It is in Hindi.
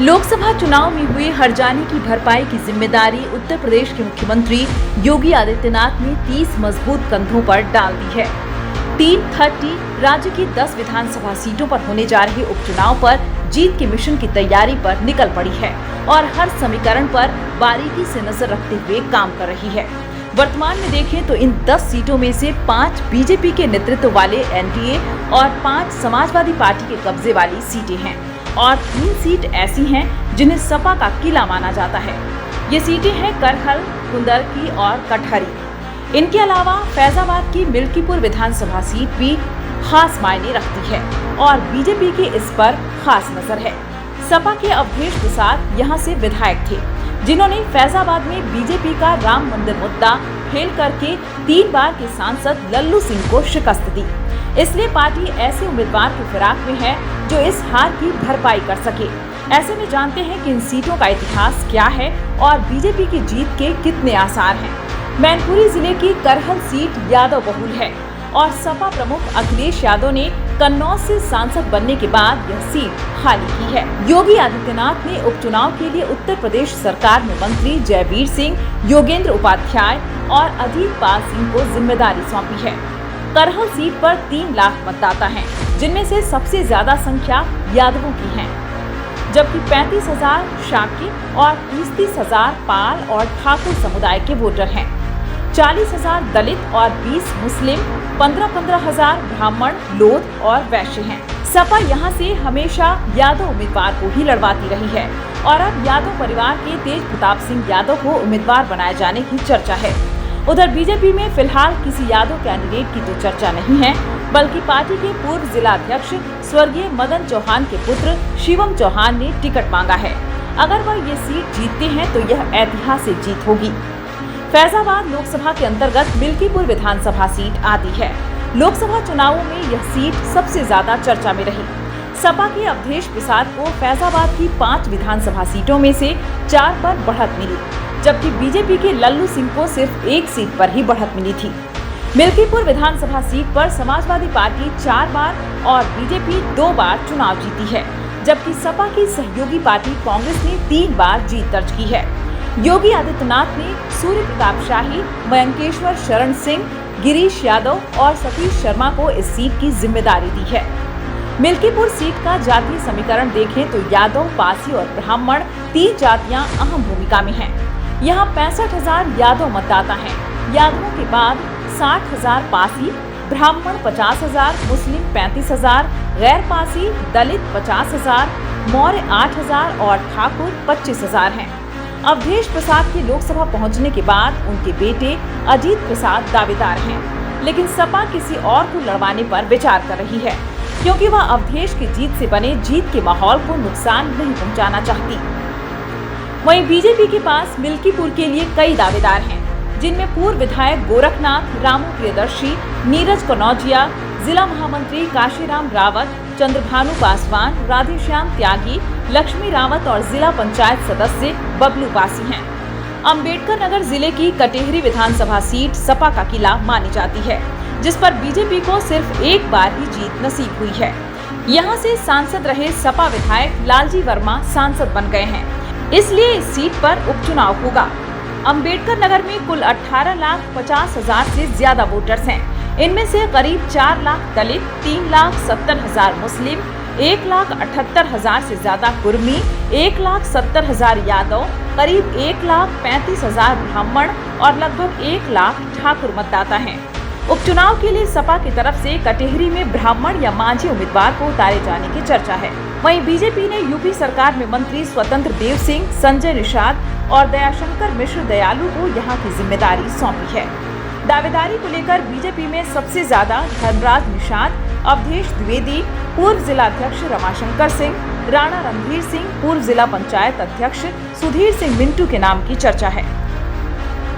लोकसभा चुनाव में हुए हर जाने की भरपाई की जिम्मेदारी उत्तर प्रदेश के मुख्यमंत्री योगी आदित्यनाथ ने 30 मजबूत कंधों पर डाल दी है। टीम 30 राज्य की 10 विधानसभा सीटों पर होने जा रहे उपचुनाव पर जीत के मिशन की तैयारी पर निकल पड़ी है और हर समीकरण पर बारीकी से नजर रखते हुए काम कर रही है। वर्तमान में देखें तो इन 10 सीटों में से 5 बीजेपी के नेतृत्व वाले एनडीए और 5 समाजवादी पार्टी के कब्जे वाली सीटें हैं और 3 सीट ऐसी हैं जिन्हें सपा का किला माना जाता है। ये सीटें हैं करहल, कुंदरकी और कटहरी। इनके अलावा फैजाबाद की मिल्कीपुर विधानसभा सीट भी खास मायने रखती है और बीजेपी के इस पर खास नजर है। सपा के अवधेश प्रसाद यहाँ से विधायक थे, जिन्होंने फैजाबाद में बीजेपी का राम मंदिर मुद्दा फेल करके 3 बार के सांसद लल्लू सिंह को शिकस्त दी। इसलिए पार्टी ऐसे उम्मीदवार की फिराक में है जो इस हार की भरपाई कर सके। ऐसे में जानते हैं कि इन सीटों का इतिहास क्या है और बीजेपी की जीत के कितने आसार हैं। मैनपुरी जिले की करहल सीट यादव बहुल है और सपा प्रमुख अखिलेश यादव ने कन्नौज से सांसद बनने के बाद यह सीट खाली की है। योगी आदित्यनाथ ने उपचुनाव के लिए उत्तर प्रदेश सरकार में मंत्री जयवीर सिंह, योगेंद्र उपाध्याय और अजीत पाल सिंह को जिम्मेदारी सौंपी है। करहल सीट पर 3 लाख मतदाता हैं, जिनमें से सबसे ज्यादा संख्या यादवों की है, जबकि 35,000 शाक्य और 30,000 पाल और ठाकुर समुदाय के वोटर हैं। 40,000 दलित और 20 मुस्लिम, 15,000 ब्राह्मण, लोध और वैश्य हैं। सपा यहाँ से हमेशा यादव उम्मीदवार को ही लड़वाती रही है और अब यादव परिवार के तेज प्रताप सिंह यादव को उम्मीदवार बनाए जाने की चर्चा है। उधर बीजेपी में फिलहाल किसी यादव कैंडिडेट की तो चर्चा नहीं है, बल्कि पार्टी के पूर्व जिला अध्यक्ष स्वर्गीय मदन चौहान के पुत्र शिवम चौहान ने टिकट मांगा है। अगर वह ये सीट जीतते हैं तो यह ऐतिहासिक जीत होगी। फैजाबाद लोकसभा के अंतर्गत मिल्कीपुर विधानसभा सीट आती है। लोकसभा चुनावों में यह सीट सबसे ज्यादा चर्चा में रही। सपा के अवधेश प्रसाद को फैजाबाद की 5 विधानसभा सीटों में से 4 पर बढ़त मिली, जबकि बीजेपी के लल्लू सिंह को सिर्फ 1 सीट पर ही बढ़त मिली थी। मिल्कीपुर विधानसभा सीट पर समाजवादी पार्टी 4 बार और बीजेपी 2 बार चुनाव जीती है, जबकि सपा की सहयोगी पार्टी कांग्रेस ने 3 बार जीत दर्ज की है। योगी आदित्यनाथ ने सूर्य प्रताप शाही, मयंकेश्वर शरण सिंह, गिरीश यादव और सतीश शर्मा को इस सीट की जिम्मेदारी दी है। मिल्कीपुर सीट का जातीय समीकरण देखें तो यादव, पासी और ब्राह्मण 3 जातियां अहम भूमिका में हैं। यहाँ 65,000 यादव मतदाता हैं। यादवों के बाद 60,000 पासी, ब्राह्मण 50,000, मुस्लिम 35,000, गैर पासी दलित 50,000, मौर्य 8,000 और ठाकुर 25,000 हैं। अवधेश प्रसाद के लोकसभा पहुंचने के बाद उनके बेटे अजीत प्रसाद दावेदार हैं, लेकिन सपा किसी और को लड़वाने पर विचार कर रही है, क्योंकि वह अवधेश की जीत से बने जीत के माहौल को नुकसान नहीं पहुंचाना चाहती। वहीं बीजेपी के पास मिल्कीपुर के लिए कई दावेदार हैं, जिनमें पूर्व विधायक गोरखनाथ, रामू प्रियदर्शी, नीरज कनौजिया, जिला महामंत्री काशीराम रावत, चंद्रभानु पासवान, राधेश्याम त्यागी, लक्ष्मी रावत और जिला पंचायत सदस्य बबलू पासी हैं। अंबेडकर नगर जिले की कटेहरी विधानसभा सीट सपा का किला मानी जाती है, जिस पर बीजेपी को सिर्फ 1 बार ही जीत नसीब हुई है। यहाँ से सांसद रहे सपा विधायक लालजी वर्मा सांसद बन गए हैं, इसलिए इस सीट पर उपचुनाव होगा। अंबेडकर नगर में कुल 18,50,000 से ज्यादा वोटर्स हैं। इनमें से करीब 4 लाख दलित, 3,70,000 मुस्लिम, 1,78,000 से ज्यादा कुर्मी, 1,70,000 यादव, करीब 1,35,000 ब्राह्मण और लगभग 1 लाख ठाकुर मतदाता हैं। उपचुनाव के लिए सपा की तरफ से कटेहरी में ब्राह्मण या मांझी उम्मीदवार को उतारे जाने की चर्चा है। वहीं बीजेपी ने यूपी सरकार में मंत्री स्वतंत्र देव सिंह, संजय निषाद और दयाशंकर मिश्र दयालु को यहां की जिम्मेदारी सौंपी है। दावेदारी को लेकर बीजेपी में सबसे ज्यादा धर्मराज निषाद, अवधेश द्विवेदी, पूर्व जिला अध्यक्ष रमाशंकर सिंह, राणा रणधीर सिंह, पूर्व जिला पंचायत अध्यक्ष सुधीर सिंह मिंटू के नाम की चर्चा है।